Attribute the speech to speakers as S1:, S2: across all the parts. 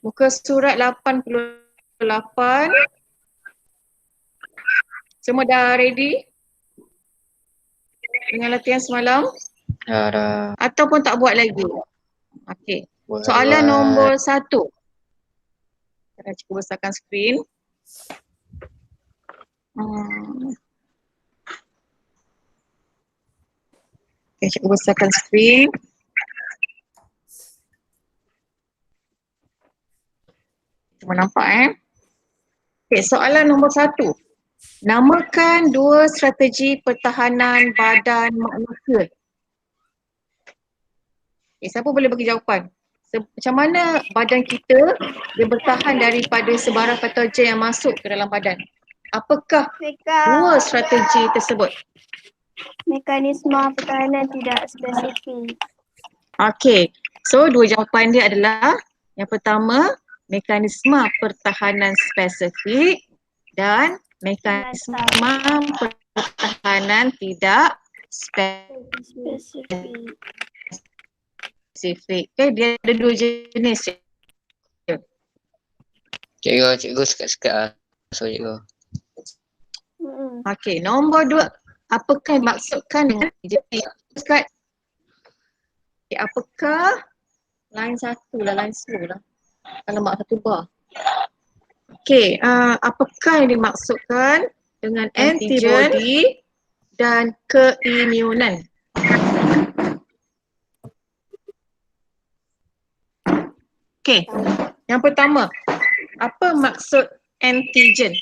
S1: Muka surat 88. Semua dah ready? Dengan latihan semalam?
S2: Dah.
S1: Ataupun tak buat lagi? Okey.
S2: Buat.
S1: Soalan nombor 1. Kita cuba besarkan skrin. Okay, cuba besarkan skrin. Cuma nampak Okay, soalan nombor 1. Namakan 2 strategi pertahanan badan manusia. Siapa boleh bagi jawapan? Macam mana badan kita dia bertahan daripada sebarang patogen yang masuk ke dalam badan? Apakah 2 strategi tersebut?
S3: Mekanisme pertahanan tidak spesifik.
S1: Okey. So 2 jawapan dia adalah yang pertama mekanisme pertahanan spesifik dan mekanisme pertahanan tidak
S3: Spesifik.
S1: spesifik. Okay, dia ada 2 jenis.
S2: Cikgu sekat-sekat lah. So cikgu.
S1: Okey, nombor 2. Apakah yang dimaksudkan dengan jenis? Apakah line 1 lah, line 10 lah. Kalau mak 1 bar. Okey, apakah yang dimaksudkan dengan antibody dan keimunan? Okey, yang pertama, apa maksud antigen?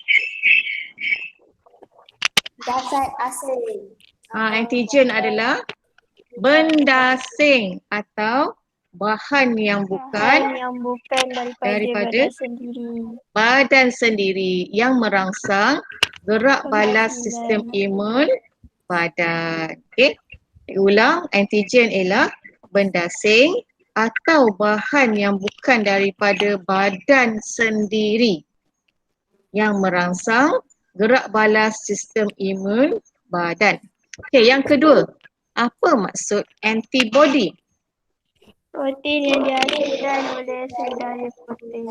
S3: Zat asing.
S1: Antigen adalah benda asing atau bahan yang bukan daripada badan sendiri yang merangsang gerak balas sistem imun badan. Okey. Ulang, antigen ialah benda asing atau bahan yang bukan daripada badan sendiri yang merangsang gerak balas sistem imun badan. Okey, yang kedua, apa maksud antibody?
S3: Protein yang dihasilkan oleh sel darah protein.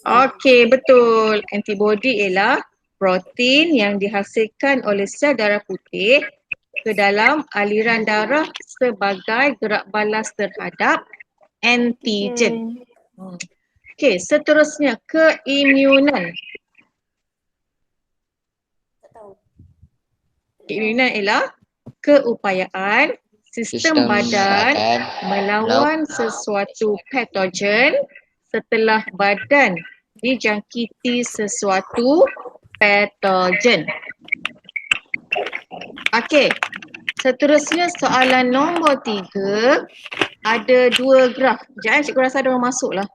S1: Okey, betul. Antibody ialah protein yang dihasilkan oleh sel darah putih ke dalam aliran darah sebagai gerak balas terhadap antigen. Okey, seterusnya keimunan. Keimunan ialah keupayaan sistem badan melawan sesuatu patogen setelah badan dijangkiti sesuatu patogen. Okey, seterusnya soalan nombor 3. Ada 2 graf. Sekejap cikgu rasa ada orang masuk lah.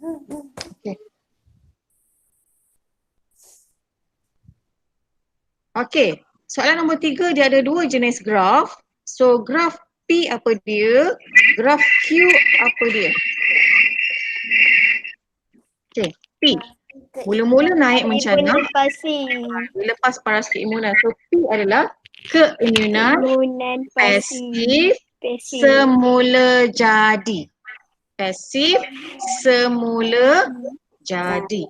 S1: Okey. Okey, soalan nombor 3 dia ada 2 jenis graf. So graf P apa dia? Graf Q apa dia? Okey, P. Mula-mula naik mencana. Lepas paras keimunan. So P adalah keimunan pasif semula jadi. Pasif semula jadi.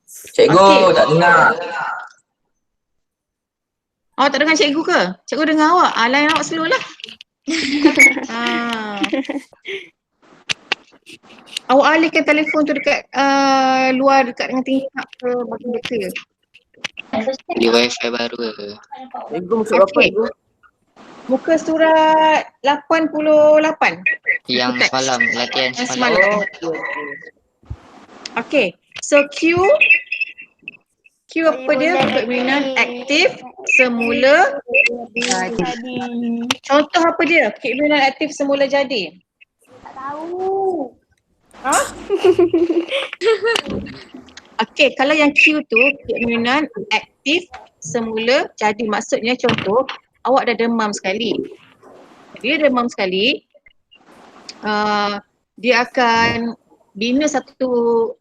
S4: Cikgu tak dengar.
S1: Awak tak dengar cikgu ke? Cikgu dengar awak. Lain awak slow lah. Awak alihkan telefon tu dekat luar dekat dengan tingkap ke bagi dia clear.
S2: Beli wifi baru ke?
S4: Cikgu masuk berapa cikgu?
S1: Muka surat 88.
S2: Yang semalam, latihan semalam.
S1: Okey. So Q apa dia? Keimunan aktif semula jadi. Contoh apa dia? Keimunan aktif semula jadi.
S3: Tak tahu.
S1: Okey, kalau yang Q tu keimunan aktif semula jadi, maksudnya contoh awak dah demam sekali. Dia demam sekali, dia akan bina satu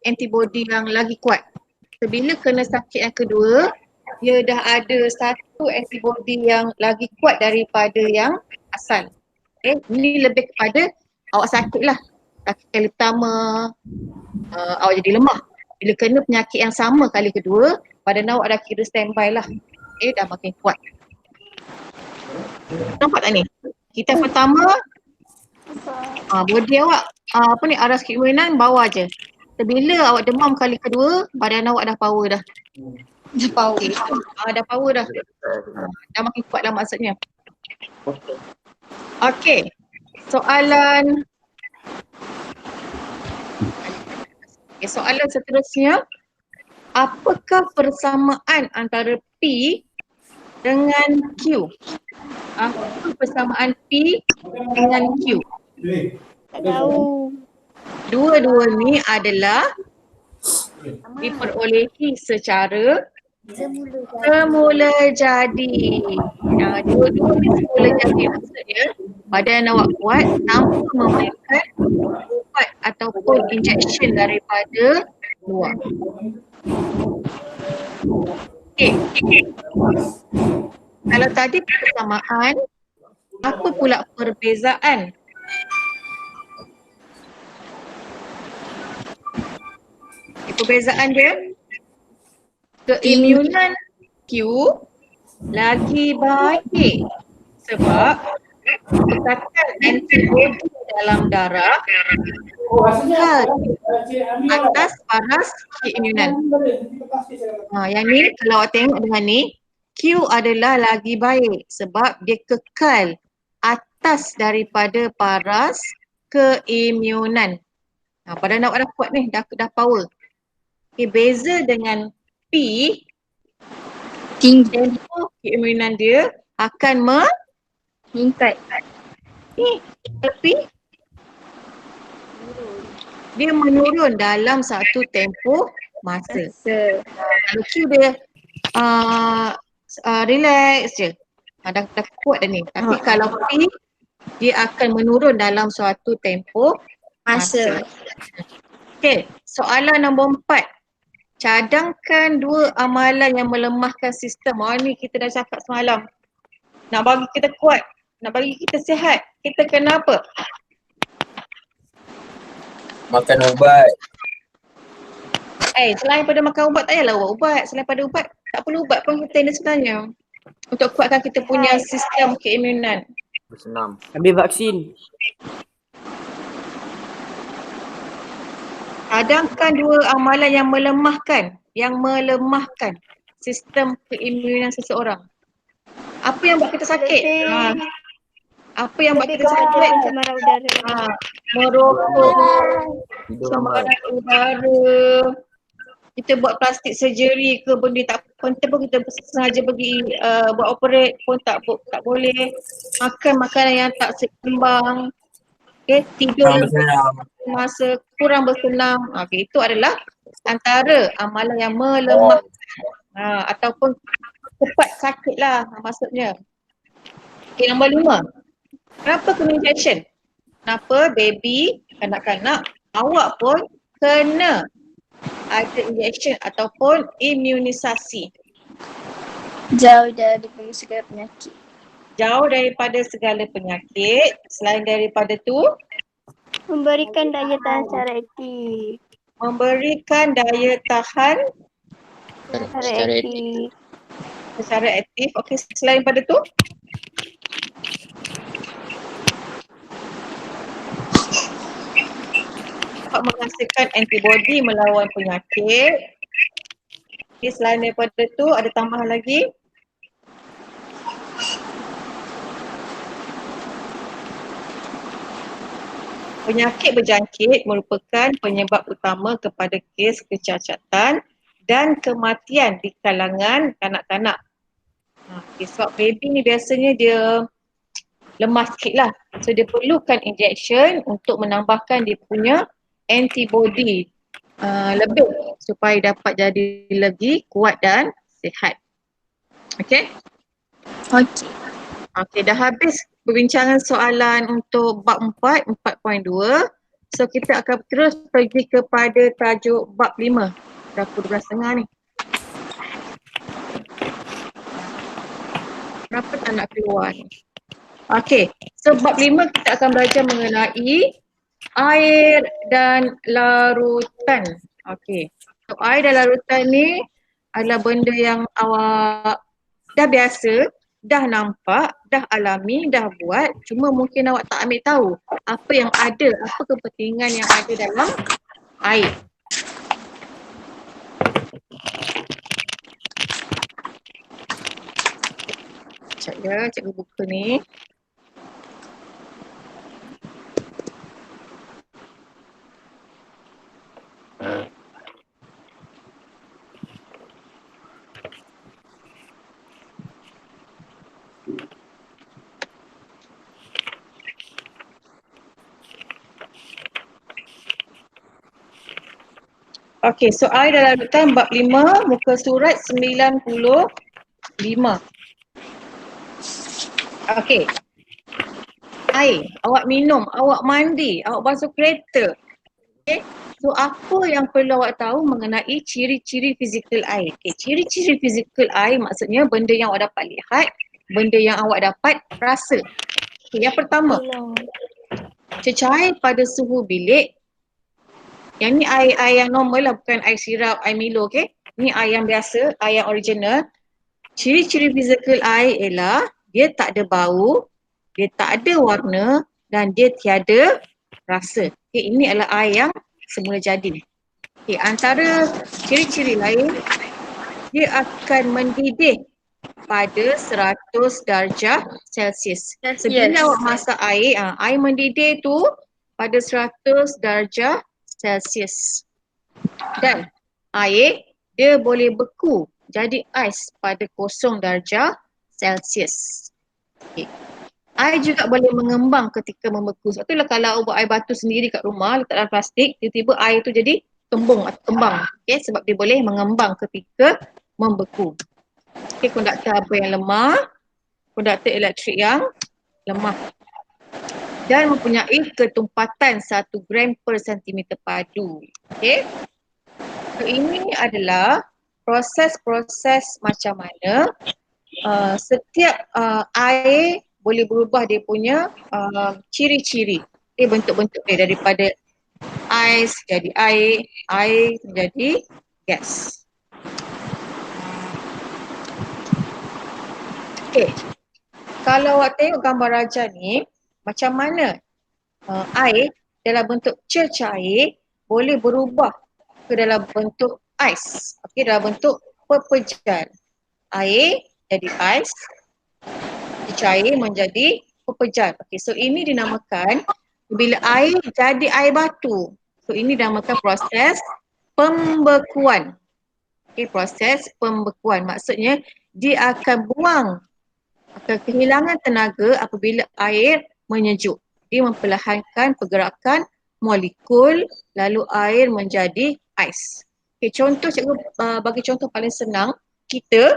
S1: antibody yang lagi kuat. Bila kena sakit yang kedua, dia dah ada satu antibody yang lagi kuat daripada yang asal. Okay, ini lebih kepada awak sakit lah. Sakit kali pertama, awak jadi lemah. Bila kena penyakit yang sama kali kedua, badan awak dah kira standby lah. Okay, dah makin kuat. Nampak tak ni? Kita pertama, body awak, aras keimunan bawah je. Bila awak demam kali kedua, badan awak dah power dah.
S3: Dah power.
S1: Dah power dah. Dah makin kuat lah maksudnya. Okay. Soalan seterusnya. Apakah persamaan antara P dengan Q? Apa persamaan P dengan Q?
S3: Tak tahu.
S1: Dua-dua ni adalah diperolehi secara semula jadi. Dua-dua ni semula jadi maksudnya badan awak kuat tanpa memainkan ubat ataupun injection daripada luar. Okay. Kalau tadi persamaan, apa pula perbezaan? Perbezaan dia, keimunan Q lagi baik sebab pekatan antibody dalam darah atas paras keimunan. Yang ni kalau awak tengok dengan ni, Q adalah lagi baik sebab dia kekal atas daripada paras keimunan. Badan awak dah kuat ni, dah power. Okay, beza dengan P, tempoh keimunan dia akan meningkat. Tapi dia menurun dalam satu tempoh masa. Kalau Q dia relax je. Dah kuat dah ni. Tapi kalau P, dia akan menurun dalam suatu tempoh masa. Okay, soalan nombor 4. Cadangkan dua amalan yang melemahkan sistem. Ni kita dah cakap semalam. Nak bagi kita kuat, nak bagi kita sihat, kita kena apa?
S4: Makan ubat.
S1: Selain pada makan ubat, tak payahlah ubat. Selain pada ubat, tak perlu ubat pun kita ni sebenarnya. Untuk kuatkan kita punya sistem keimunan.
S4: Bersenam. Ambil vaksin.
S1: Cadangkan dua amalan yang melemahkan sistem keimunan seseorang. Apa yang buat kita sakit? Apa yang buat kita sakit?
S3: Cemaran udara.
S1: Merokok, cemaran udara. Kita buat plastik surgery ke benda tak penting pun kita sengaja pergi buat operate pun tak boleh. Makan makanan yang tak seimbang. Okay, tidur masa kurang bersenam. Okay, itu adalah antara amalan yang melemahkan ataupun cepat sakit lah maksudnya. Okay, nombor 5. Kenapa kena injection? Kenapa baby, kanak-kanak, awak pun kena ada injection ataupun imunisasi?
S3: Jauh daripada segala penyakit.
S1: Jauh daripada segala penyakit. Selain daripada tu,
S3: Memberikan daya tahan secara aktif.
S1: memberikan daya tahan
S2: Secara etik.
S1: secara aktif. Okey, selain pada tu, dapat menghasilkan antibody melawan penyakit. Okey, selain daripada tu, ada tambahan lagi. Penyakit berjangkit merupakan penyebab utama kepada kes kecacatan dan kematian di kalangan kanak-kanak. Okay, sebab baby ni biasanya dia lemah sikit lah. So dia perlukan injection untuk menambahkan dia punya antibody lebih supaya dapat jadi lagi kuat dan sihat. Okay? Okay, dah habis perbincangan soalan untuk bab 4, 4.2. So kita akan terus pergi kepada tajuk bab 5. Dah pukul 12.30 ni. Kenapa tak nak keluar ni? Okey, so bab 5 kita akan belajar mengenai air dan larutan. Okey, so air dan larutan ni adalah benda yang awak dah biasa, dah nampak, dah alami, dah buat, cuma mungkin awak tak ambil tahu apa yang ada, apa kepentingan yang ada dalam air. Sekejap ya, cikgu buka ni. Okey, so air dan larutan bab 5 muka surat 95. Okey. Air, awak minum, awak mandi, awak basuh kereta. Okey. So apa yang perlu awak tahu mengenai ciri-ciri fizikal air? Okey, ciri-ciri fizikal air maksudnya benda yang awak dapat lihat, benda yang awak dapat rasa. Okay, yang pertama, cecair pada suhu bilik. Yang ni air yang normal lah, bukan air sirap, air Milo, okey. Ni air yang biasa, air yang original. Ciri-ciri fizikal air ialah dia tak ada bau, dia tak ada warna dan dia tiada rasa. Okey, ini adalah air yang semula jadi. Okey, antara ciri-ciri lain, dia akan mendidih pada 100 darjah Celsius. Sebila awak masak air, air mendidih tu pada 100 darjah Celsius. Dan air dia boleh beku jadi ais pada 0 darjah Celsius. Okay. Air juga boleh mengembang ketika membeku. Sebab itulah kalau buat air batu sendiri kat rumah, letak dalam plastik, tiba-tiba air tu jadi kembung atau kembang. Okay, sebab dia boleh mengembang ketika membeku. Okay, konduktor apa yang lemah, konduktor elektrik yang lemah. Dan mempunyai ketumpatan 1 gram per sentimeter padu. Okay. So, ini adalah proses-proses macam mana setiap air boleh berubah dia punya ciri-ciri. Dia bentuk-bentuk dia daripada ais jadi air, air menjadi gas. Okay. Kalau awak tengok gambar raja ni, macam mana air dalam bentuk cecair boleh berubah ke dalam bentuk ais. Okey, dalam bentuk pepejar. Air jadi ais, cecair menjadi pepejar. Okey, so ini dinamakan bila air jadi air batu. So ini dinamakan proses pembekuan. Okey, proses pembekuan maksudnya dia akan buang, akan kehilangan tenaga apabila air menyejuk. Dia memperlahankan pergerakan molekul lalu air menjadi ais. Okay, contoh cikgu bagi contoh paling senang, kita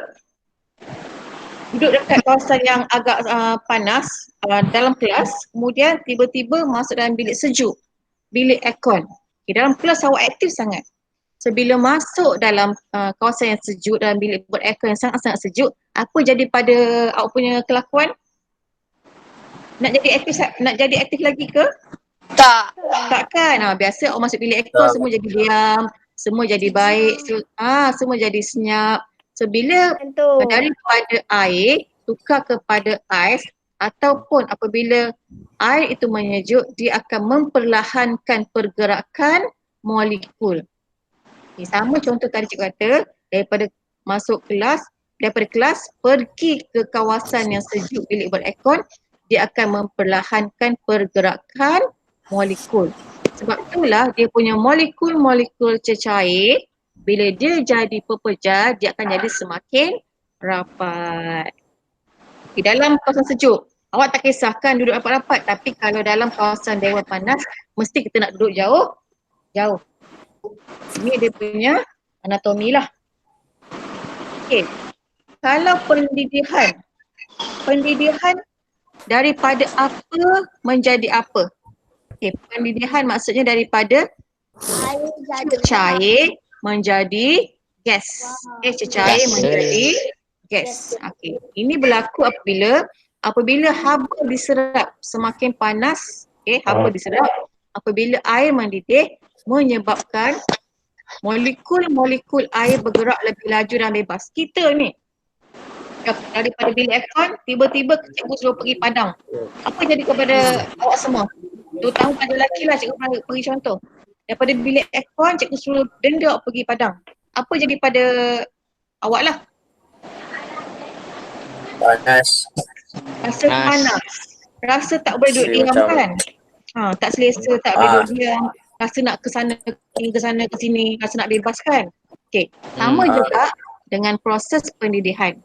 S1: duduk dekat kawasan yang agak panas dalam kelas, kemudian tiba-tiba masuk dalam bilik sejuk, bilik aircon. Okay, dalam kelas awak aktif sangat. So bila masuk dalam kawasan yang sejuk, dalam bilik buat aircon yang sangat-sangat sejuk, apa jadi pada awak punya kelakuan? Nak jadi aktif lagi ke?
S2: Tak.
S1: Takkan. Biasa awak masuk bilik aircon semua jadi diam, semua jadi baik, semua jadi senyap. So bila daripada air tukar kepada ais ataupun apabila air itu menyejuk, dia akan memperlahankan pergerakan molekul. Okay, sama contoh tadi cikgu kata, daripada masuk kelas, daripada kelas pergi ke kawasan yang sejuk bilik buat aircon, dia akan memperlahankan pergerakan molekul. Sebab itulah dia punya molekul-molekul cecair, bila dia jadi pepejar, dia akan jadi semakin rapat. Okay, dalam kawasan sejuk, awak tak kisahkan duduk rapat-rapat, tapi kalau dalam kawasan dewan panas, mesti kita nak duduk jauh. Ini dia punya anatomi lah. Okay, kalau pendidihan daripada apa menjadi apa? Okay, pendidihan maksudnya daripada cair menjadi gas. Cecair
S2: Gas.
S1: menjadi gas. Okey. Ini berlaku apabila haba diserap semakin panas, haba diserap, apabila air mendidih menyebabkan molekul-molekul air bergerak lebih laju dan bebas. Kita ni daripada bilik aircon, tiba-tiba cikgu suruh pergi padang. Apa jadi kepada awak semua? Terutama pada lelaki lah cikgu bagi contoh. Daripada bilik aircon, cikgu suruh denda awak pergi padang. Apa jadi pada awak lah?
S4: Panas.
S1: Rasa panas. Rasa tak boleh duduk diam kan? Tak selesa, tak boleh duduk diam. Rasa nak ke sana ke sini, rasa nak bebas kan? Okey. Sama juga dengan proses pendidihan.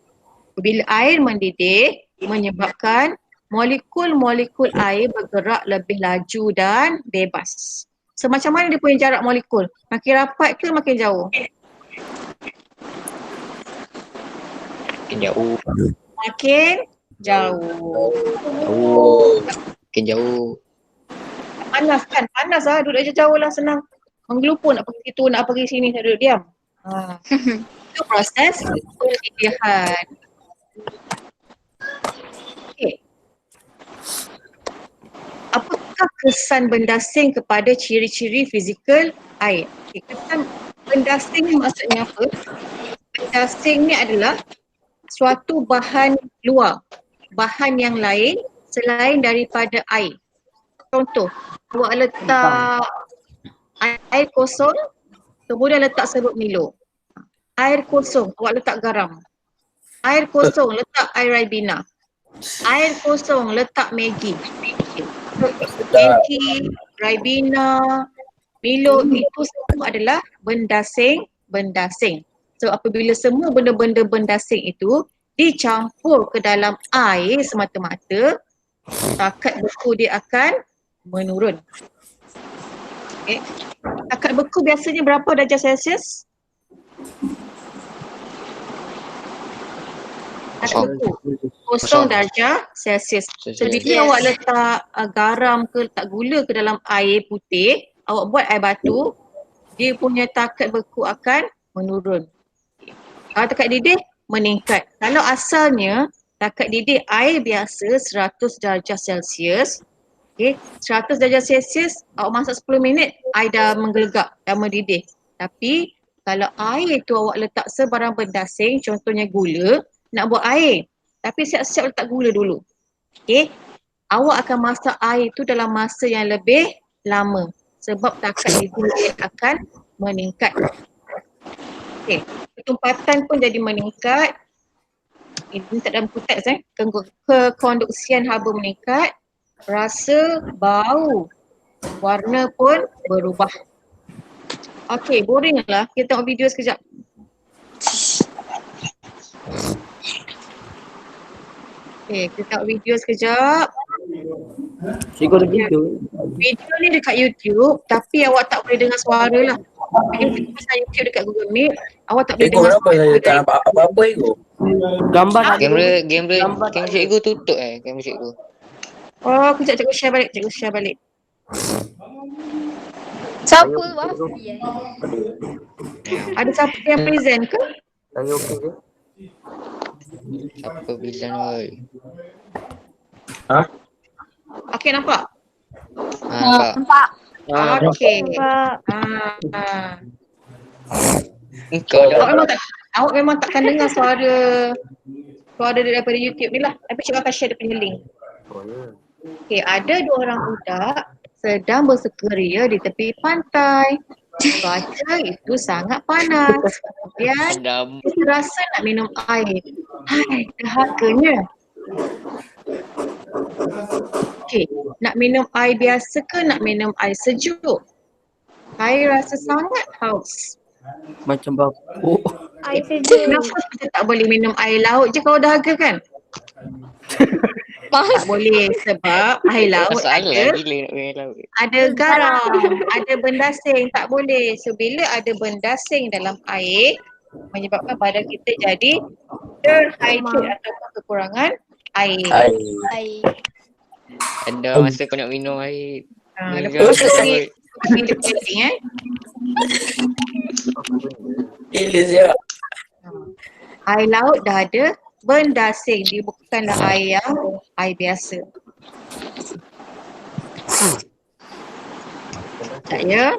S1: Bila air mendidih menyebabkan molekul-molekul air bergerak lebih laju dan bebas. So macam mana dia punya jarak molekul? Makin rapat ke makin jauh?
S2: Makin jauh.
S1: Makin jauh.
S2: Makin jauh.
S1: Panas kan? Panas lah. Duduk jauh lah senang. Menggelupur nak pergi situ, nak pergi sini, tak duduk diam. Itu proses pendidihan. Okay. Apakah kesan benda asing kepada ciri-ciri fizikal air? Okay, kesan benda asing ni maksudnya apa? Benda asing ni adalah suatu bahan luar, bahan yang lain selain daripada air. Contoh, awak letak air kosong, kemudian letak serut Milo. Air kosong, awak letak garam. Air kosong, letak air Ribena. Air kosong, letak Maggi. Maggi, Ribena, Milo, itu semua adalah bendasing. So apabila semua benda-benda bendasing itu dicampur ke dalam air semata-mata, takat beku dia akan menurun. Okay. Takat beku biasanya berapa darjah Celsius? Takat beku 0 darjah Celsius. So bila awak letak garam ke, letak gula ke dalam air putih, awak buat air batu, dia punya takat beku akan menurun. Kalau takat didih, meningkat. Kalau asalnya takat didih air biasa 100 darjah Celsius, 100 darjah Celsius, awak masak 10 minit, air dah menggelegak, dah mendidih. Tapi kalau air tu awak letak sebarang benda asing, contohnya gula, nak buat air, tapi siap-siap letak gula dulu. Awak akan masak air tu dalam masa yang lebih lama sebab takat didih akan meningkat. Ketumpatan pun jadi meningkat. Ini tak dalam konteks kekonduksian haba meningkat. Rasa, bau, warna pun berubah. Okey, boring lah. Kita tengok video sekejap. Okey, kita tengok video sekejap.
S4: Cikgu ada video.
S1: Video ni dekat YouTube tapi awak tak boleh dengar suara lah. Video pasal YouTube dekat Google Meet, awak tak boleh
S4: Cikgu
S1: dengar
S4: kenapa saya tak nampak apa-apa cikgu?
S3: Gambar
S2: Kamera cikgu tutup kamera cikgu.
S1: Oh, kejap cikgu share balik.
S3: Siapa Wafi
S1: Ada siapa yang present ke?
S4: Saya okey je.
S2: Siapa bilang oi?
S1: Okey, nampak?
S2: Nampak.
S3: Nampak
S1: Okey.
S2: Engkau dah.
S1: Awak memang takkan dengar suara daripada YouTube ni lah. Tapi cikgu akan share dia punya link.
S4: Oh ya.
S1: Okey, ada 2 orang budak sedang bersekeria di tepi pantai. Cuaca itu sangat panas. Kemudian
S2: Adam.
S1: kita rasa nak minum air. Hai, dahakanya. Okey, nak minum air biasa ke nak minum air sejuk? Saya rasa sangat haus.
S4: Macam bapuk.
S3: Air sejuk.
S1: Kenapa kita tak boleh minum air laut je kalau dahaga kan? Tak boleh sebab air laut
S2: Masalah
S1: ada
S2: gila nak main laut.
S1: ada garam, ada bendasing, tak boleh. So bila ada bendasing dalam air menyebabkan badan kita jadi dehydrated atau kekurangan air.
S3: Air.
S2: Ada masa kau nak minum air.
S1: Lepas tu Independent
S4: Gila siap.
S1: Air laut dah ada bendasing. Dia bukanlah air yang air biasa. Tak ya?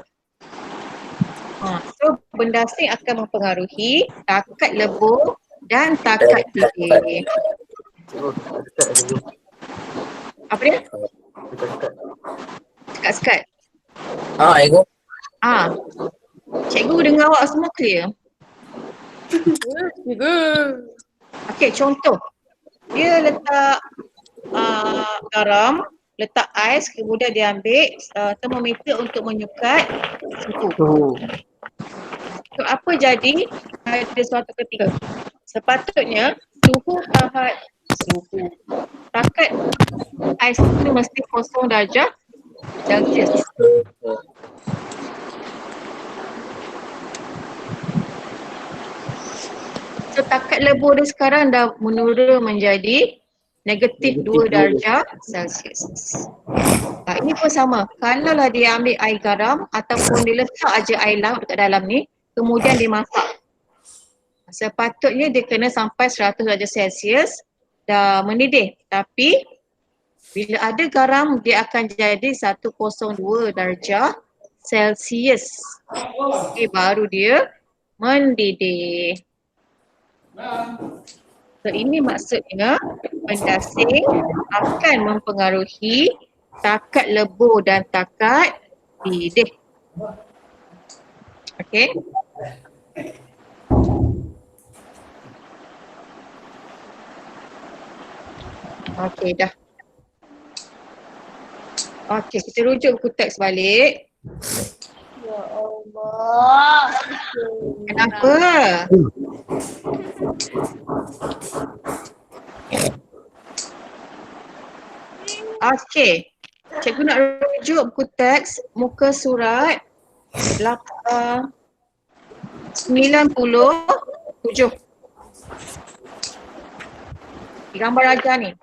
S1: So bendasing akan mempengaruhi takat lebur dan takat bibir.
S4: Cikgu, dekat ada you.
S1: Apa dia?
S4: Dekat.
S1: Sekat-sekat.
S4: Cikgu.
S1: Cikgu dengar awak semua clear? Okey, contoh. Dia letak garam, letak ais, kemudian dia ambil termometer untuk menyukat suhu. So, apa jadi pada suatu ketika? Sepatutnya takat ais itu mesti 0 darjah Celsius. So takat lebur dia sekarang dah menurun menjadi negatif 2 darjah Celsius. Ini pun sama. Kalaulah dia ambil air garam ataupun dia letak aja air laut dekat dalam ni, kemudian dia masak. Sepatutnya dia kena sampai 100 darjah Celsius dah mendidih. Tapi bila ada garam dia akan jadi 102 darjah Celsius. Okay, baru dia mendidih. So ini maksudnya bendasing akan mempengaruhi takat lebur dan takat bidih. Okey. Okey dah. Okey, kita rujuk buku teks balik.
S3: Ya Allah.
S1: Kenapa? Okey. Cikgu nak rujuk buku teks muka surat 97. Gambar raja ni.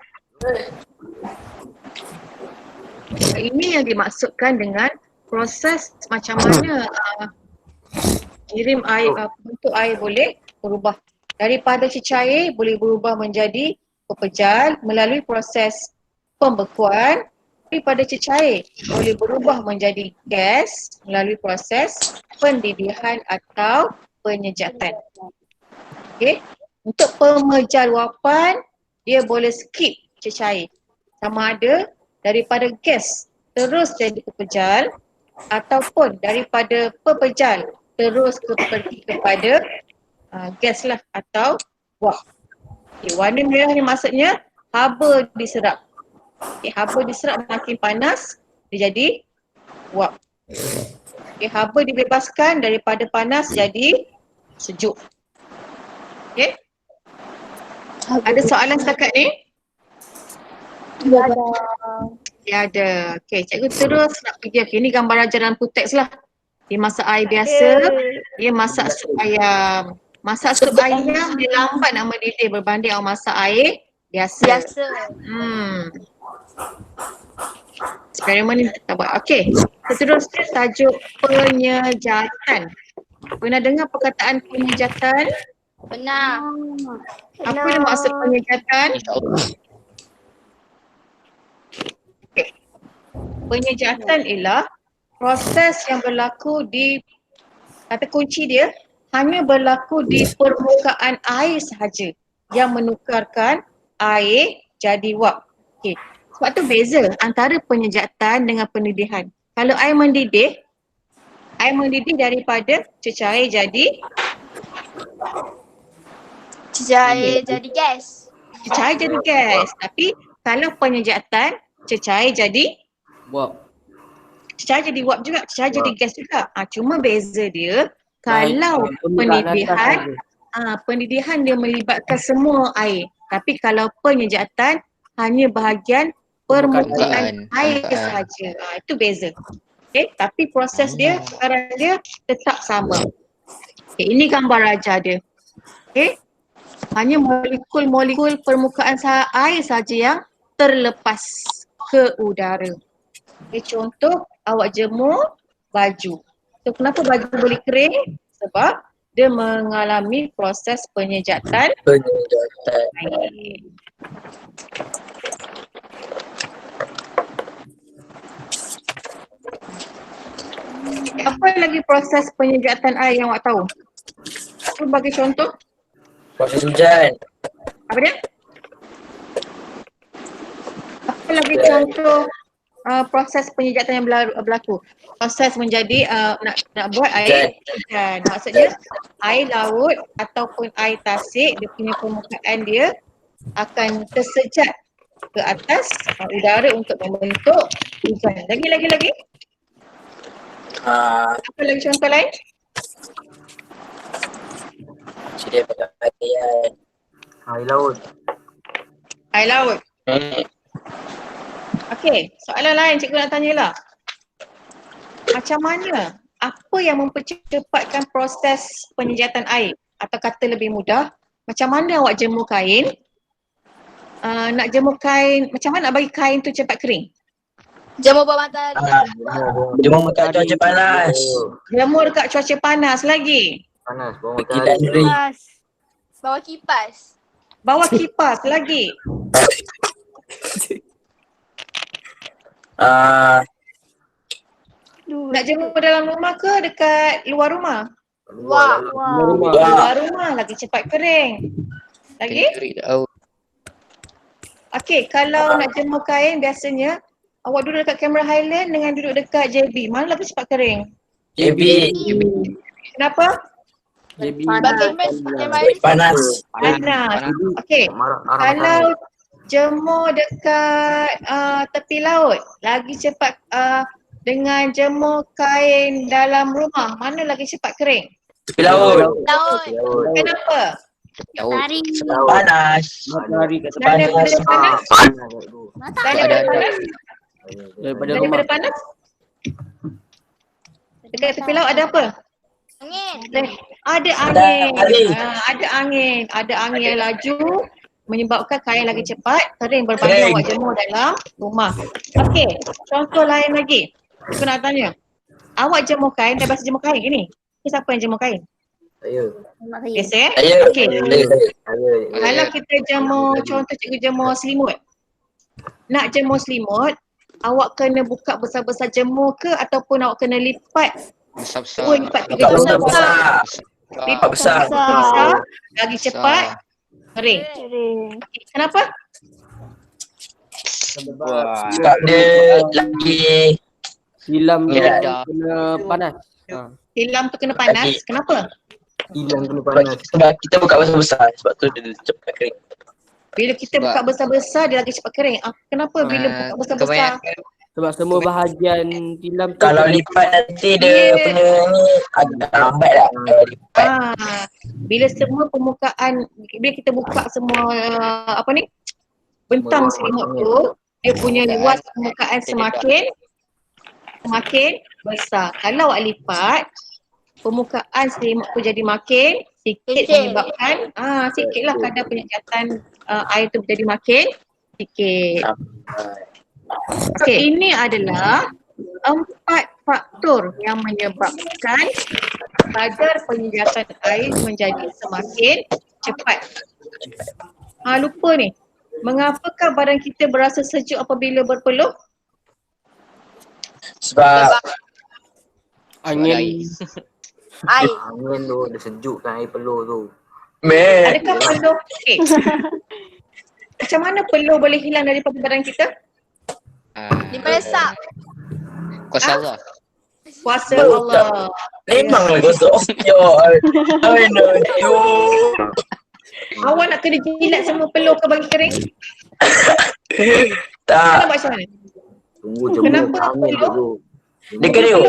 S1: Ini yang dimaksudkan dengan proses macam mana kirim air, bentuk air boleh berubah. Daripada cecair boleh berubah menjadi pepejal melalui proses pembekuan. Daripada cecair boleh berubah menjadi gas melalui proses pendidihan atau penyejatan. Okey. Untuk pemejal luapan dia boleh skip cecair. Sama ada daripada gas terus jadi pepejal ataupun daripada pepejal terus pergi kepada gas lah atau wap. Okay, warna merah ni maksudnya haba diserap. Okay, haba diserap makin panas dia jadi wap. Okay, haba dibebaskan daripada panas jadi sejuk. Okay. Ada soalan setakat ni? Ya ada. Okey, cikgu terus nak pergi. Okey, ni gambar raja dalam teks lah. Dia masak air biasa, dia masak sup ayam. Masak sup ayam dia lambat nak mendidih berbanding orang masak air biasa. Eksperimen ni kita buat. Okey, seterusnya tajuk penyejatan. Pernah dengar perkataan penyejatan?
S3: Benar.
S1: Apa yang maksud penyejatan? Penyejatan ialah proses yang berlaku di, kata kunci dia, hanya berlaku di permukaan air sahaja yang menukarkan air jadi wap. Okay. Sebab tu beza antara penyejatan dengan pendidihan. Kalau air mendidih daripada cecair jadi
S3: Jadi gas.
S1: cecair jadi gas. Tapi kalau penyejatan cecair jadi
S4: Wap.
S1: cecair jadi wap juga, cecair jadi gas juga. Cuma beza dia kalau pendidihan dia melibatkan semua air. Tapi kalau penyejatan hanya bahagian permukaan air sahaja. Itu beza. Okay, tapi proses dia sekarang dia tetap sama. Okay, ini gambar raja dia. Okay. Hanya molekul-molekul permukaan air sahaja yang terlepas ke udara. Okay, contoh awak jemur baju. So kenapa baju boleh kering? Sebab dia mengalami proses penyejatan
S4: Penyejatan.
S1: air. Apa lagi proses penyejatan air yang awak tahu? Aku bagi contoh.
S4: Proses hujan.
S1: Apa dia? Apa lagi contoh proses penyejatan yang berlaku? Proses menjadi nak buat air hujan. Maksudnya air laut ataupun air tasik, dia punya permukaan dia akan tersejat ke atas udara untuk membentuk hujan. Lagi. Apa lagi contoh lain?
S4: Sedia pakaian. Air laut.
S1: Air laut. Okey, soalan lain cikgu nak tanyalah. Macam mana? Apa yang mempercepatkan proses penyejatan air? Atau kata lebih mudah, macam mana awak jemur kain? Nak jemur kain, macam mana nak bagi kain tu cepat kering?
S3: Jemur bawah matahari.
S4: Jemur dekat cuaca panas.
S1: Jemur dekat cuaca panas lagi.
S4: Panas, bawah matahari.
S3: Kipas. Bawah kipas.
S1: Bawa kipas lagi. Nak jemur dalam rumah ke dekat luar rumah?
S3: Luar.
S1: Luar rumah lagi cepat kering. Lagi?
S2: Cari tahu.
S1: Okey, kalau nak jemur kain biasanya awak duduk dekat kamera Highland dengan duduk dekat JB. Mana lagi cepat kering?
S4: JB.
S1: Kenapa?
S4: Panas.
S1: Panas. Okey. Kalau jemur dekat tepi laut lagi cepat dengan jemur kain dalam rumah, mana lagi cepat kering?
S4: Tepi laut.
S1: Kenapa?
S3: Matahari.
S4: Panas.
S1: Dan daripada panas? Dan daripada panas?
S4: Daripada
S1: Dan daripada panas? Dekat tepi laut ada apa?
S3: Angin.
S1: Ada angin. Ada angin yang laju menyebabkan kain lagi cepat kering berbanding awak jemur dalam rumah. Okey, contoh lain lagi. Aku nak tanya. Awak jemur kain, dah biasa jemur kain ke ni? Siapa yang jemur kain?
S4: Saya.
S1: Biasa eh?
S4: Saya.
S1: Okey. Kalau kita jemur, contoh cikgu jemur selimut. Nak jemur selimut, awak kena buka besar-besar jemur ke ataupun awak kena lipat?
S2: Besar-besar.
S1: 2 lipat 3 besar. Lipat
S4: besar.
S1: Lagi cepat kering. Okay. Kenapa?
S4: Sebab dia lagi
S5: Silam
S2: Ya,
S5: dia kena panas.
S1: Silam tu kena panas.
S4: Lagi.
S1: Kenapa?
S5: Silam kena panas.
S4: sebab kita buka besar-besar. Sebab tu dia cepat kering.
S1: Bila kita buka besar-besar dia lagi cepat kering. Kenapa bila buka besar-besar?
S5: Sebab semua bahagian silam tu
S4: Kalau lipat nanti dia punya ni agak lambat lah. Kalau lipat.
S1: Bila semua permukaan, bila kita buka semua bentang selimut tu, dia punya luas permukaan semakin besar. Kalau awak lipat, permukaan selimut tu jadi makin sikit menyebabkan sikitlah kadar penyejatan air tu jadi makin sikit. Okey, ini adalah 4 faktor yang menyebabkan kadar penyejatan air menjadi semakin cepat. Lupa ni. Mengapakah badan kita berasa sejuk apabila berpeluh?
S4: Sebab
S5: angin.
S3: Air.
S6: Angin tu dia sejukkan air peluh tu.
S1: Adakah peluh? Okay. Macam mana peluh boleh hilang daripada badan kita?
S3: Daripada sap.
S2: Kuasa Allah.
S1: Kuasa Allah.
S4: memanglah gosok. Ya. I know you.
S1: Awak nak kena jilat semua peluh ke bagi kering?
S4: Tak.
S1: Nak buat macam mana?
S6: Tunggu jemur
S1: Kenapa
S6: angin
S1: peluh?
S6: dulu.
S4: Dia kering.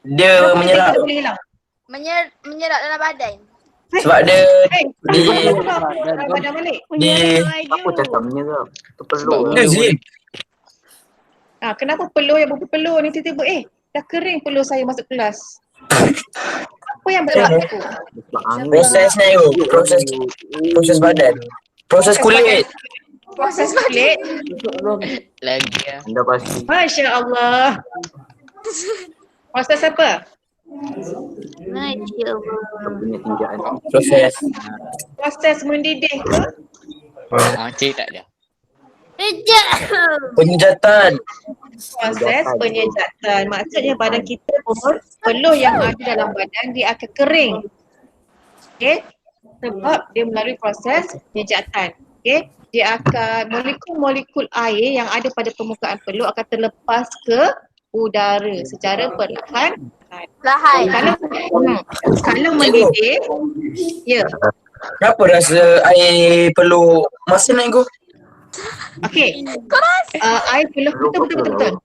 S4: Dia
S1: Kenapa
S4: menyerap.
S1: dia boleh hilang?
S3: Menyerap dalam badan.
S4: Sebab dia
S1: Dia badan balik.
S6: Apa cakap menyerap? Tu peluh.
S2: Sebab
S4: Zin.
S1: Kenapa peluh yang berpeluh ni tiba-tiba dah kering peluh saya masuk kelas. Apa yang berlaku?
S6: Sebab angin.
S4: Prosesnya you. Proses badan. Proses kulit.
S1: Proses kulit.
S2: Lagi ya.
S6: Anda pasti.
S1: Masya Allah. Proses apa?
S3: Masya Allah.
S6: Punya tinjaan.
S4: Proses
S1: Proses mendidih ke?
S2: Cik tak ada.
S3: Ejak.
S4: penyejatan.
S1: Proses penyejatan. Maksudnya badan kita pun peluh yang ada dalam badan dia akan kering. Okey? Sebab dia melalui proses penyejatan. Okey? Dia akan molekul-molekul air yang ada pada permukaan peluh akan terlepas ke udara secara perlahan.
S3: Lahai.
S1: Kalau mendidih, ya.
S4: Kenapa rasa air peluh masin naik go?
S1: Okey. Air peluh betul.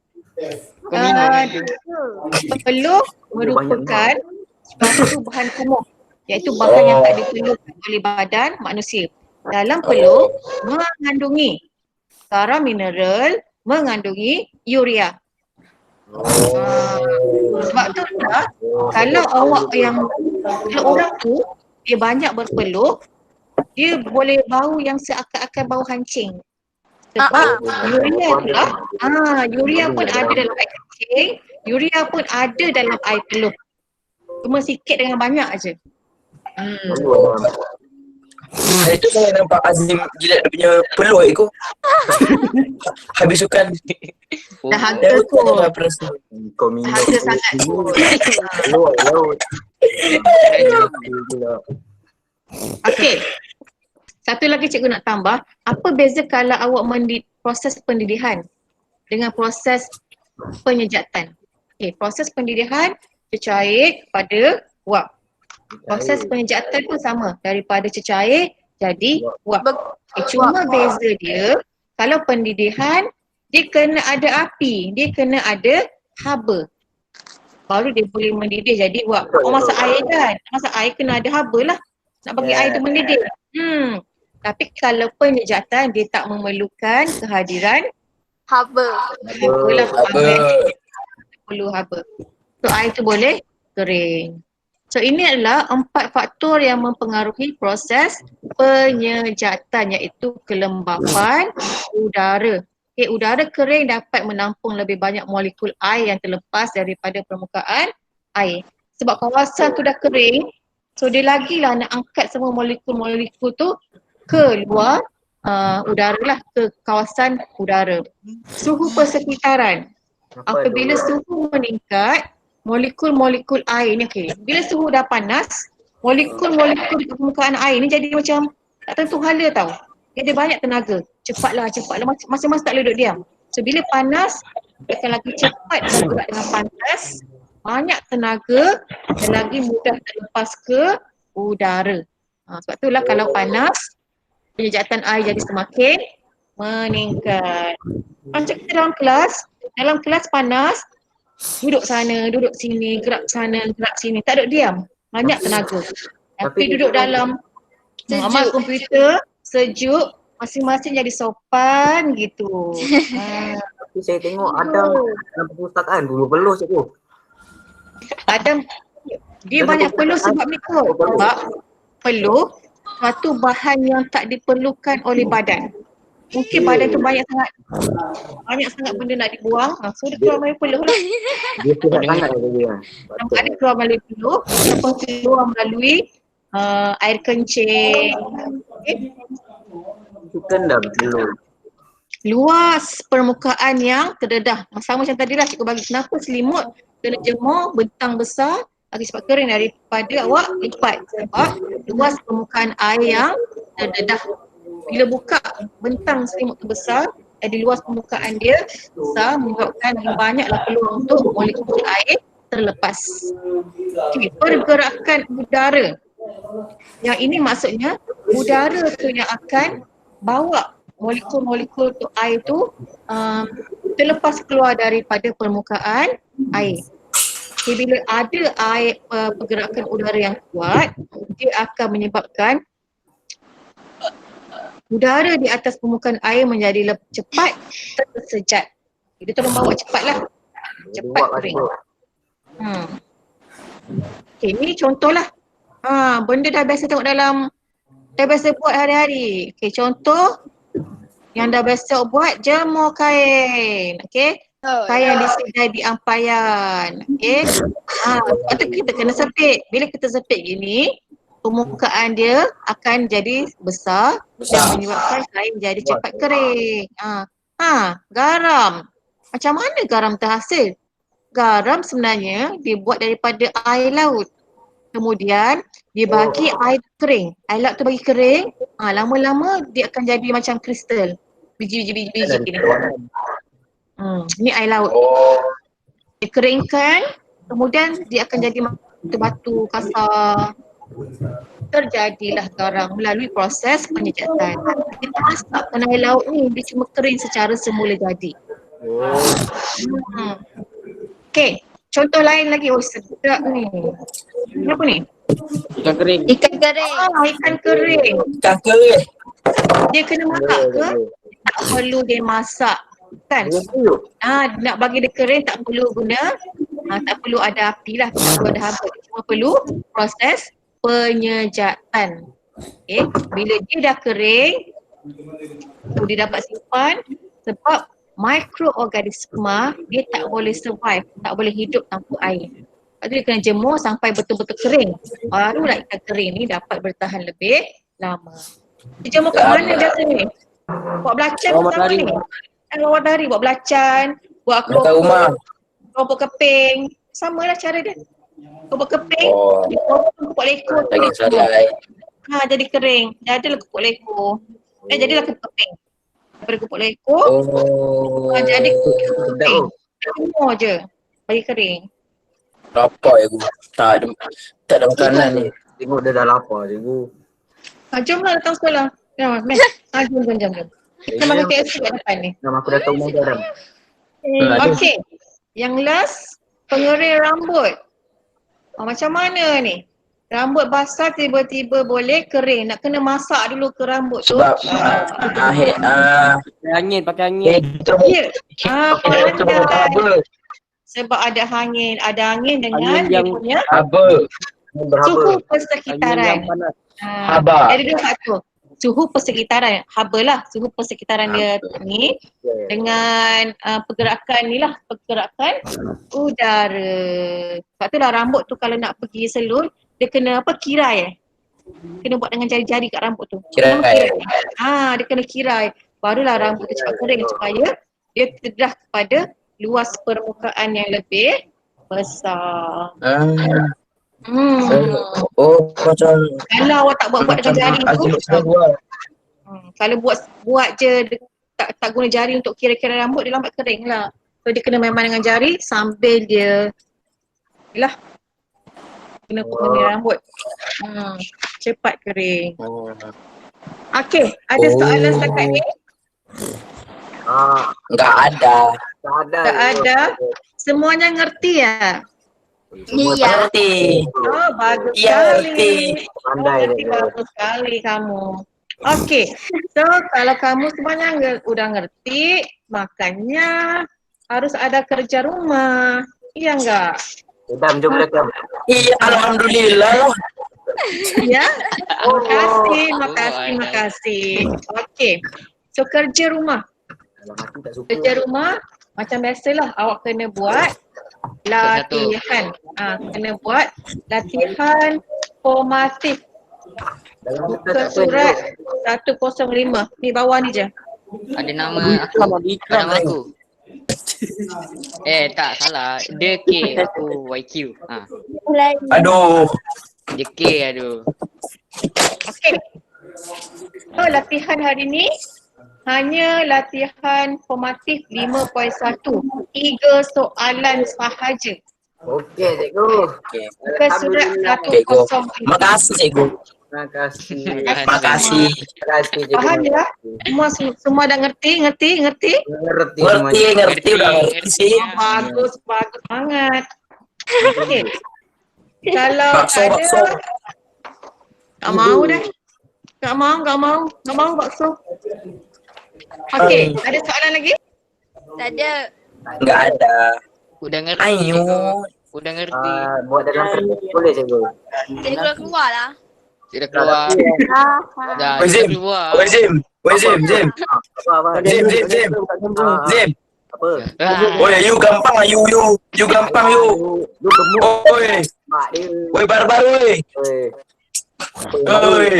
S1: Peluh merupakan suatu bahan kumuh, iaitu bahan yang tak diperlukan oleh badan manusia. Dalam peluh mengandungi garam mineral, mengandungi urea. Sebab tu lah, kalau awak kalau orang tu dia banyak berpeluh, dia boleh bau yang seakan-akan bau hancing. Sebab urea tu lah, urea pun ada dalam air kencing, urea pun ada dalam air peluh. Cuma sikit dengan banyak aje.
S4: Itu saya nampak Azim jilat dia punya peluh itu. Habis sukan.
S1: Dahaga kot.
S6: Kau minum.
S1: Dahaga sangat kot.
S6: Laut.
S1: Okey. Satu lagi cikgu nak tambah, apa beza kalau awak proses pendidihan dengan proses penyejatan? Okey, proses pendidihan cecair pada wap. Proses penyejatan pun sama, daripada cecair jadi wap. Cuma beza dia, kalau pendidihan dia kena ada api, dia kena ada haba. Baru dia boleh mendidih jadi wap. Masak air kan, masak air kena ada haba lah. Nak bagi air tu mendidih. Tapi kalau penyejatan dia tak memerlukan kehadiran
S3: Haba.
S1: haba lah. Perlu haba. So air tu boleh kering. So ini adalah 4 faktor yang mempengaruhi proses penyejatan, iaitu kelembapan udara. Okay, udara kering dapat menampung lebih banyak molekul air yang terlepas daripada permukaan air. Sebab kawasan tu dah kering, so dia lagilah nak angkat semua molekul-molekul tu ke luar udara lah, ke kawasan udara. Suhu persekitaran. Apabila suhu meningkat, molekul-molekul air ni, bila suhu dah panas, molekul-molekul di permukaan air ni jadi macam tak tentu hala tau. Dia banyak tenaga. Cepatlah. Masa-masa tak boleh duduk diam. So bila panas, dia akan lagi cepat bergerak dengan panas, banyak tenaga dan lagi mudah terlepas ke udara. Sebab itulah kalau panas, penyejatan air jadi semakin meningkat. Macam kita dalam kelas panas, duduk sana, duduk sini, gerak sana, gerak sini, tak duduk diam. Banyak tenaga. Tapi duduk dalam amal komputer, sejuk, masing-masing jadi sopan gitu.
S6: Tapi saya tengok Adam dalam perpustakaan peluh cikgu.
S1: Adam, dia banyak peluh sebab ni kot. Sebab peluh suatu bahan yang tak diperlukan oleh badan. Mungkin badan tu banyak sangat benda nak dibuang, so dia keluar melalui peluh lah.
S6: Dia sihat sangat dia.
S1: Ada keluar melalui peluh, ataupun keluar melalui air kencing.
S6: Itu kan dah peluh.
S1: Luas permukaan yang terdedah. Sama macam tadi lah cikgu bagi, kenapa selimut kena jemur bentang besar lagi cepat kering daripada awak lipat. Sebab luas permukaan air yang terdedah. Bila buka bentang selimut tu besar, di luas permukaan dia besar, menyebabkan banyaklah peluang untuk molekul air terlepas. Okay, pergerakan udara. Yang ini maksudnya udara tu yang akan bawa molekul-molekul tu air tu terlepas keluar daripada permukaan air. Okay, bila ada air pergerakan udara yang kuat, dia akan menyebabkan udara di atas permukaan air menjadi lebih cepat tersejat. Dia tolong bawa cepatlah. Cepat kering. Okay, ni contohlah. Benda dah biasa tengok dah biasa buat hari-hari. Okay, contoh yang dah biasa buat, jemur kain. Okay. Kain yang disedai di ampayan. Okey. Lepas tu kita kena sepit. Bila kita sepit gini, permukaan dia akan jadi besar dan menyebabkan kain jadi cepat kering. Garam. Macam mana garam terhasil? Garam sebenarnya dibuat daripada air laut. Kemudian dia bagi air kering. Air laut tu bagi kering, lama-lama dia akan jadi macam kristal. Biji-biji gini. Ni air laut. Dia keringkan, kemudian dia akan jadi batu-batu kasar. Terjadilah garam melalui proses penyejatan. Kita masakkan air laut ni, dia cuma kering secara semula jadi. Okey, contoh lain lagi. Sedap ni. Apa ni?
S5: Ikan kering.
S3: Ikan kering.
S1: Ikan kering.
S4: Ikan kering.
S1: Dia kena masak ke? Tak perlu dia masak. Kan? Nak bagi dia kering tak perlu guna. Tak perlu ada api lah. Tak perlu ada haba. Cuma perlu proses penyejatan. Okay. Bila dia dah kering, dia dapat simpan sebab mikroorganisma dia tak boleh survive, tak boleh hidup tanpa air. Lepas tu dia kena jemur sampai betul-betul kering. Barulah ikan kering ni dapat bertahan lebih lama. Dia jemur kat mana biasa ni? Buat belacan pertama ni. Bawah dari buat belacan, buat keropok keping. Samalah cara dia. Keropok keping, keropok leko tu dia jadi kering. Jadilah keropok leko. Jadilah keropok keping. Daripada keropok leko, jadi keropok keping. Semua je bagi kering.
S4: Lapar ya guru. Tak ada makanan ni.
S6: Tengok dia dah lapar cikgu.
S1: Jomlah datang sekolah. Jom. Kita makan KFC kat depan ni.
S6: Aku dah tahu mudah dah.
S1: Okey. Yang last, pengering rambut. Macam mana ni? Rambut basah tiba-tiba boleh kering. Nak kena masak dulu ke rambut tu.
S4: Sebab
S5: Pakai angin.
S1: Ya. Pandai. Sebab ada angin. Ada angin dengan dia punya suhu persekitaran. Jadi dia satu. Suhu persekitaran, haba lah, suhu persekitaran dia ni dengan pergerakan udara. Sebab tu lah rambut tu kalau nak pergi salon, dia kena kirai. Kena buat dengan jari-jari kat rambut tu. Kirai. Dia kena kirai. Barulah rambut tu cepat kering supaya dia terdedah kepada luas permukaan yang lebih besar.
S4: Macam
S1: kalau awak tak buat dengan jari tu, kalau buat je tak guna jari untuk kira-kira rambut, dia lambat kering lah. So dia kena memang dengan jari sambil dia kena guna rambut. Cepat kering. Okey, ada soalan setakat ni?
S4: tak ada.
S1: Tak ada. Semuanya ngerti ya?
S3: Iya.
S1: Bagus sekali. Bagus sekali kamu. Okey. So kalau kamu semuanya udah ngerti, makanya harus ada kerja rumah. Iya enggak?
S6: Dam, jom rekam.
S4: Iya, alhamdulillah.
S1: Ya. Makasih. Okey. So kerja rumah. Kerja rumah macam biasalah, awak kena buat latihan. Kena buat latihan formatif. Buka surat 105. Ni bawah ni je.
S2: Ada nama aku. Tak salah. Dia K, aku YQ.
S4: Aduh.
S2: Dia K, aduh.
S1: Okey. So latihan hari ni hanya latihan formatif 5.1. 3 soalan sahaja.
S6: Okey cikgu.
S1: Buka surat 105.
S4: Makasih cikgu.
S6: Terima
S4: Makasih.
S6: cikgu.
S1: Faham ya? Semua dah ngerti?
S6: Ngerti
S4: Udah ngerti sih.
S1: Bagus sangat. Okey. Kalau
S4: Bakso.
S1: tak mau dah. Tak mau bakso. Okey, ada soalan lagi?
S3: Tak ada.
S4: Enggak ada.
S2: Udah ngerti.
S4: Ayo.
S2: Udah ngerti.
S6: Buat dalam kertas boleh cikgu.
S3: Cikgu keluar lah.
S2: Sudah keluar. Dah
S4: Zim.
S2: keluar.
S4: Zim.
S6: Apa?
S4: Zim.
S6: Apa?
S4: Oi, you gampang lah you. You gampang you.
S6: Lu gemuk
S4: Oi,
S6: mak dia.
S4: oi barbar oi.
S6: Oi.
S4: Oi.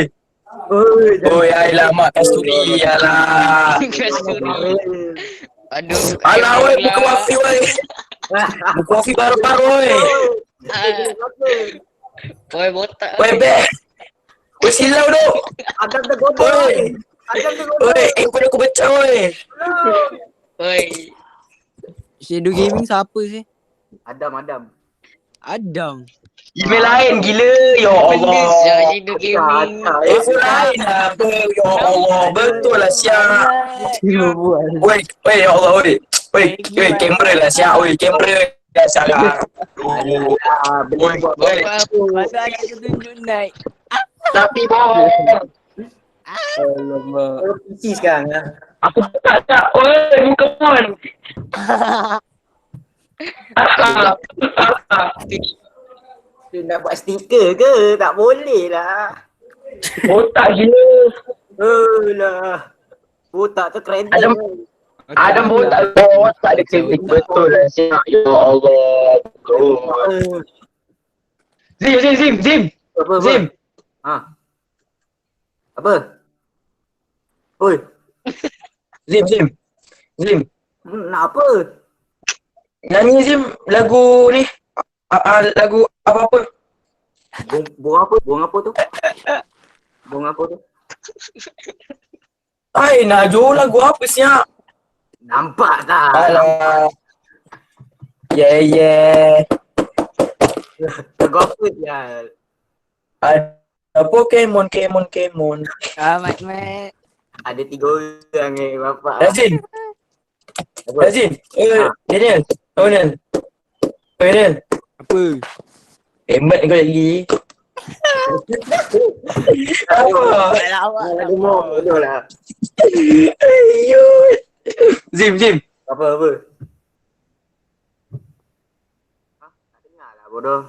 S4: Oi, ayolah mak kasturi alah.
S2: Kasturi. Aduh.
S4: Alah oi, buka wafi oi. Buka wafi barbar oi.
S2: Oi botak.
S4: Oi, be. Oi, silau tu.
S6: Adam tergoda.
S4: Oi.
S6: Adam tergoda.
S4: Oi, handphone aku pecah oi.
S2: Oi.
S5: Shadow Gaming siapa sih?
S6: Adam.
S5: Adam.
S4: Email lain gila. Ya
S2: Benda
S4: Allah.
S2: siap Shadow Gaming.
S4: Handphone lain apa? Ya Allah, betul lah siap. Oi, ya Allah oi. Oi, kamera lah siap oi, kamera. Ya salah. Oi,
S5: Masa aku tunjuk naik.
S4: tapi bohong.
S5: Alamak.
S6: PC sekarang lah.
S4: Aku tak. Oi, muka pun.
S6: Dia nak buat stiker ke? Tak boleh lah.
S4: Botak gila.
S6: Lah. Botak tu keren.
S4: Adam botak ada kritik betul lah siap. Ya Allah. Betul. Zim.
S6: Apa?
S4: Zim.
S6: Ha. Apa? Oi.
S4: Zim.
S6: Nak apa?
S4: Nyanyi Zim lagu ni. Lagu apa-apa.
S6: Buang apa tu?
S4: Hai, Najul lagu apa siap?
S6: Nampak tak?
S4: Alah. Yeah.
S6: Lagu apa ya?
S4: Ada Pokemon.
S5: Amat mat.
S6: Ada 3 orang bapak.
S4: Razin. Daniel. Daniel.
S5: Apa?
S4: Hemat kau lagi. Apa?
S6: Lagu mau bodoh lah.
S4: Ayuh. Zim.
S6: Apa? Tak dengar lah bodoh.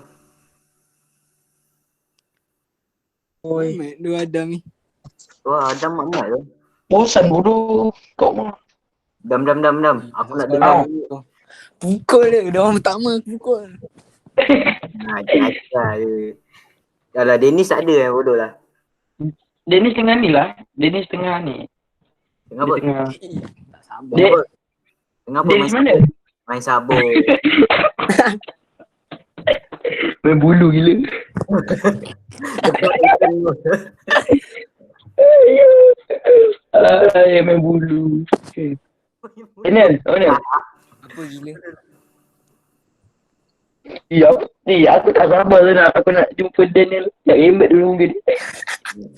S4: Oi.
S5: Mat dua Adam ni.
S6: Wah, Adam mak tu.
S4: Bosan bodoh. Kau mah.
S6: Dam. Aku nak
S4: Au.
S6: dengar.
S5: Pukul dia. Dia orang pertama aku pukul.
S6: Ajar je. Dah lah, Dennis tak ada yang bodoh lah.
S4: Dennis tengah ni lah. Dennis tengah ni.
S6: Tengah apa?
S4: Dia tengah.
S5: Tak sabar.
S6: Tengah apa?
S4: Dennis mana?
S6: Main sabuk.
S4: Main bulu gila. Ayuh. Main bulu. Daniel.
S5: Apa gila?
S4: Ya, aku tak sabar tu aku nak jumpa Daniel. Yang hebat dulu mungkin.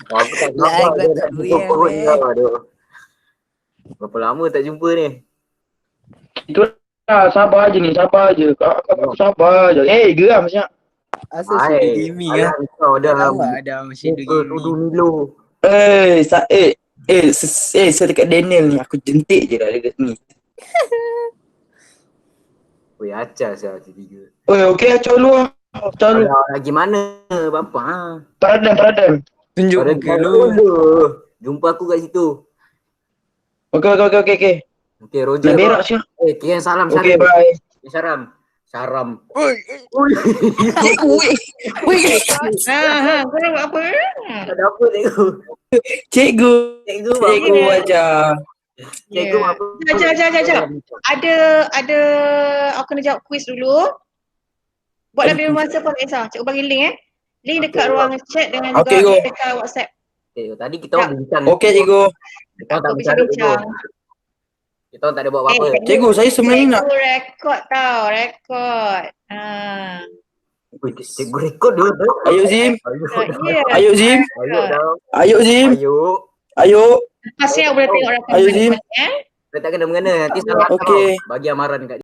S6: Aku tak
S5: Lah,
S6: sabar
S5: kau
S6: dia
S5: tak
S6: nak
S5: boleh,
S6: jumpa kau ni
S5: Abang.
S6: lah. Aduh. Berapa lama tak jumpa ni?
S4: Itu lah, sabar je. Aku sabar je. Geram siap.
S5: Asal Shadow Gaming lah.
S6: Kau dah
S5: Awak Adam Shadow
S6: muka tuduh
S5: Gaming.
S6: Milo.
S4: Saya dekat Daniel ni. Aku jentik je dah dekat ni.
S6: Weh, acah saya tiga.
S4: Okey, acau lu lah. Acau lu.
S6: Kalau lagi mana bapak ha?
S4: Peradam.
S5: Tunjuk
S6: Pada
S5: muka
S6: kau
S5: lu.
S6: dulu. Jumpa aku kat situ.
S4: Okey.
S6: Okey, Roger.
S4: Nak berak siap.
S6: Kian salam.
S4: Okey, bye.
S6: Saram.
S5: Oi.
S1: Kau nak buat apa?
S6: Ada apa cikgu?
S4: Cikgu
S6: Cikgu
S4: ajar.
S6: Cikgu apa?
S1: Jap. Ada aku kena jawab quiz dulu. Buatlah biar masa pun Esa. Cikgu bagi link Link dekat ruang chat dengan juga
S4: Okey, go.
S1: dekat WhatsApp.
S6: Tadi kita orang bincang.
S4: Okey, cikgu.
S6: Kita tak
S1: Aku
S6: bincang dulu.
S1: bincang.
S6: Kita orang tak ada buat apa-apa.
S4: Cikgu, saya sebenarnya nak.
S1: Cikgu rekod tau, rekod.
S6: Cikgu rekod dulu.
S4: Ayo Zim.
S1: Ya.
S4: Ayo Zim.
S6: Ayo.
S4: Ayo.
S1: Lepas ni aku boleh tengok rekod.
S4: Ayo, Zim.
S6: Kita tak kena mengena. Nanti salah
S4: Okey.
S6: bagi amaran kat